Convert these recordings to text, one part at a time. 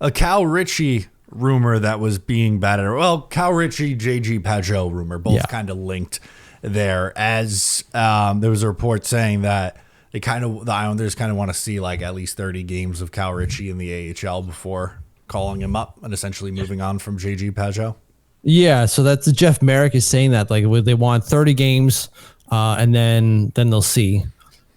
a Cal Ritchie rumor that was being batted. Well, Cal Ritchie, Pageau rumor, both kind of linked there. As there was a report saying that the Islanders kind of want to see like at least 30 games of Cal Ritchie in the AHL before calling him up and essentially moving on from Pageau. Yeah, so that's Jeff Merrick is saying that like they want 30 games, and then they'll see,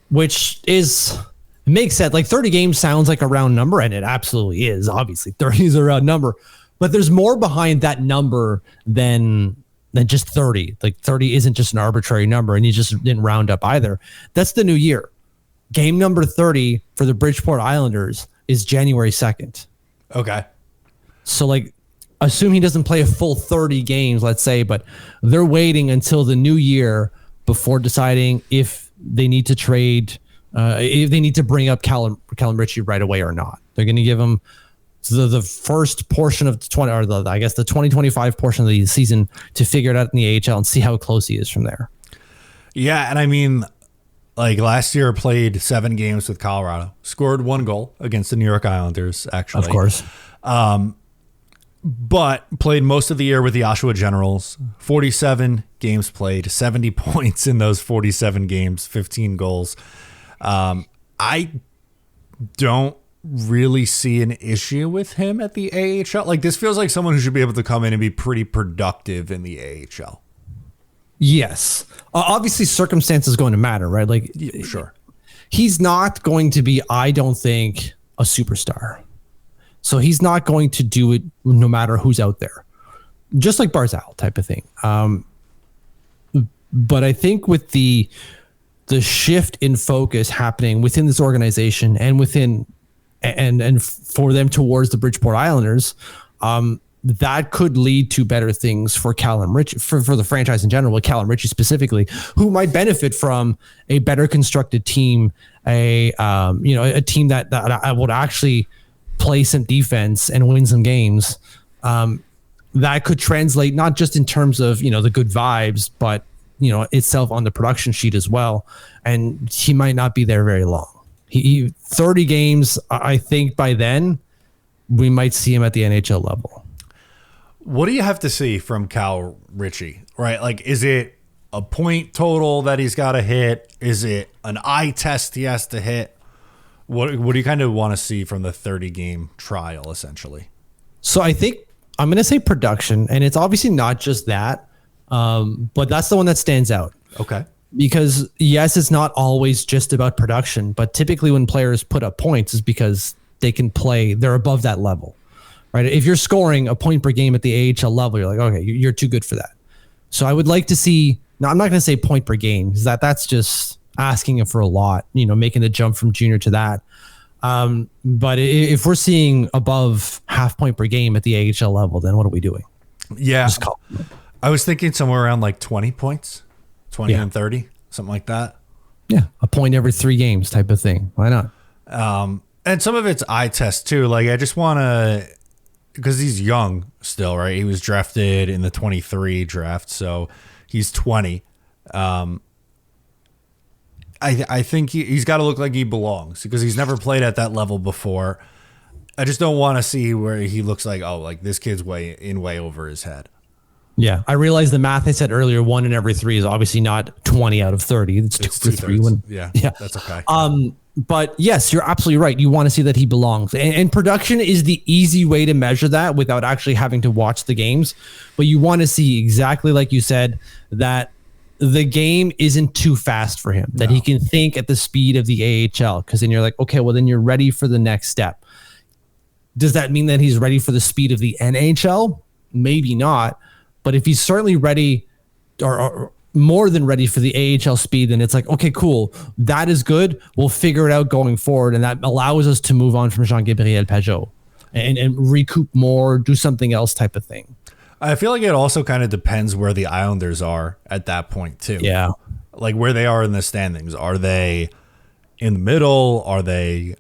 which is makes sense. Like 30 games sounds like a round number, and it absolutely is. Obviously, 30 is a round number, but there's more behind that number than just 30. Like 30 isn't just an arbitrary number, and you just didn't round up either. That's the new year. Game number 30 for the Bridgeport Islanders is January 2nd. Okay. So like, assume he doesn't play a full 30 games, let's say, but they're waiting until the new year before deciding if they need to trade, if they need to bring up Cal Ritchie right away or not. They're going to give him the first portion of the 2025 portion of the season to figure it out in the AHL and see how close he is from there. Yeah, and I mean, like last year played 7 games with Colorado, scored 1 goal against the New York Islanders, actually. Of course. But played most of the year with the Oshawa Generals, 47 games played, 70 points in those 47 games, 15 goals. I don't really see an issue with him at the AHL. Like this feels like someone who should be able to come in and be pretty productive in the AHL. Yes. Obviously circumstance is going to matter, right? Like, sure. He's not going to be, I don't think, a superstar. So he's not going to do it no matter who's out there. Just like Barzal type of thing. But I think with the shift in focus happening within this organization and within and for them towards the Bridgeport Islanders, that could lead to better things for Callum Ritchie, for the franchise in general, with Callum Ritchie specifically, who might benefit from a better constructed team, a team that would actually play some defense and win some games. That could translate not just in terms of, the good vibes, but, itself on the production sheet as well. And he might not be there very long. He 30 games, I think by then we might see him at the NHL level. What do you have to see from Cal Ritchie, right? Like, is it a point total that he's got to hit? Is it an eye test he has to hit? What do you kind of want to see from the 30-game trial, essentially? So I think I'm going to say production, and it's obviously not just that, but that's the one that stands out. Okay. Because, yes, it's not always just about production, but typically when players put up points is because they can play, they're above that level, right? If you're scoring a point per game at the AHL level, you're like, okay, you're too good for that. So I would like to see, now I'm not going to say point per game, because that's just asking it for a lot, making the jump from junior to that. But if we're seeing above half point per game at the AHL level, then what are we doing? Yeah. I was thinking somewhere around like 20 points, 20 and 30, something like that. Yeah. A point every 3 games type of thing. Why not? And some of it's eye test too. Like I just want to, because he's young still, right? He was drafted in the 23 draft. So he's 20. I think he's got to look like he belongs because he's never played at that level before. I just don't want to see where he looks like, oh, like this kid's way over his head. Yeah, I realize the math I said earlier, 1 in every 3 is obviously not 20 out of 30. It's 2 or 3. Yeah, that's okay. But yes, you're absolutely right. You want to see that he belongs. And production is the easy way to measure that without actually having to watch the games. But you want to see exactly like you said, that the game isn't too fast for him, that he can think at the speed of the AHL. Because then you're like, okay, well, then you're ready for the next step. Does that mean that he's ready for the speed of the NHL? Maybe not. But if he's certainly ready or more than ready for the AHL speed, then it's like, okay, cool. That is good. We'll figure it out going forward. And that allows us to move on from JeanGabriel Pageau and recoup more, do something else type of thing. I feel like it also kind of depends where the Islanders are at that point too. Yeah. Like where they are in the standings. Are they in the middle? Are they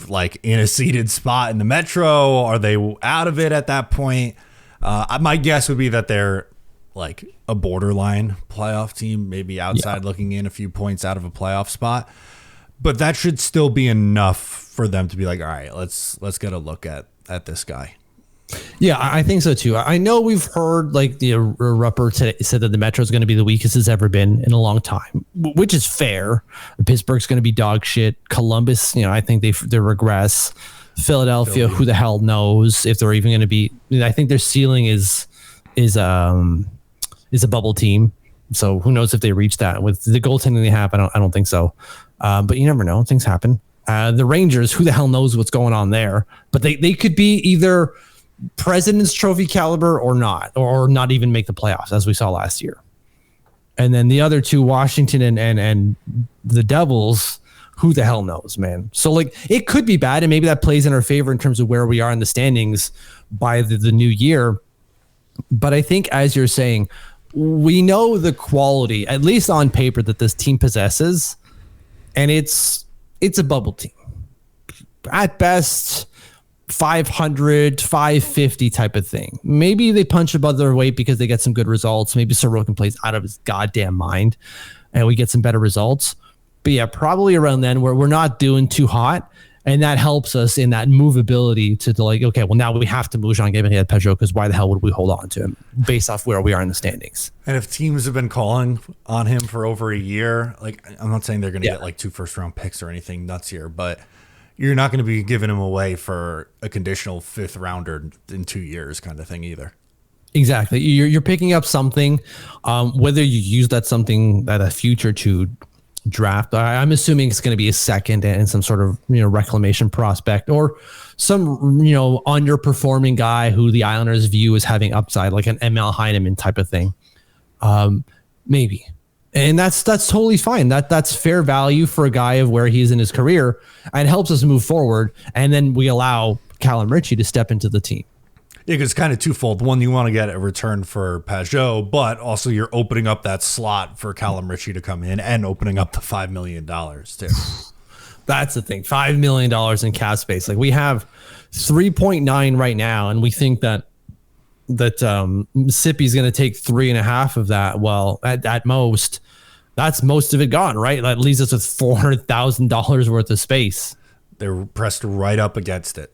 like in a seated spot in the Metro? Are they out of it at that point? My guess would be that they're like a borderline playoff team, maybe outside looking in a few points out of a playoff spot. But that should still be enough for them to be like, all right, let's get a look at at this guy. Yeah, I think so too. I know we've heard like the Rupper said that the Metro is going to be the weakest it's ever been in a long time, which is fair. Pittsburgh's going to be dog shit. Columbus, I think they regress. Philadelphia, who the hell knows if they're even going to be? I think their ceiling is a bubble team. So who knows if they reach that with the goaltending they have? I don't think so. But you never know. Things happen. The Rangers, who the hell knows what's going on there? But they could be either President's Trophy caliber or not even make the playoffs, as we saw last year. And then the other two, Washington and the Devils, who the hell knows, man? So like it could be bad, and maybe that plays in our favor in terms of where we are in the standings by the new year. But I think, as you're saying, we know the quality, at least on paper, that this team possesses, and it's a bubble team. At best, 500, 550 type of thing. Maybe they punch above their weight because they get some good results. Maybe Sorokin plays out of his goddamn mind and we get some better results. But yeah, probably around then where we're not doing too hot. And that helps us in that movability to like, okay, well, now we have to move JeanGabriel Pageau because why the hell would we hold on to him based off where we are in the standings? And if teams have been calling on him for over a year, like I'm not saying they're going to get like 2 first-round picks or anything nuts here, but you're not going to be giving him away for a conditional 5th rounder in 2 years kind of thing either. Exactly. You're picking up something, whether you use that something at a future to draft. I'm assuming it's going to be a second and some sort of, reclamation prospect or some, underperforming guy who the Islanders view as having upside, like an ML Heineman type of thing. Maybe. And that's totally fine. That's fair value for a guy of where he is in his career and helps us move forward. And then we allow Cal Ritchie to step into the team. Yeah, because it's kind of twofold. One, you want to get a return for Pageau, but also you're opening up that slot for Cal Ritchie to come in and opening up the $5 million too. That's the thing. $5 million in cap space. Like we have 3.9 right now, and we think that Mississippi's going to take 3.5 of that. Well, at most, that's most of it gone, right? That leaves us with $400,000 worth of space. They're pressed right up against it.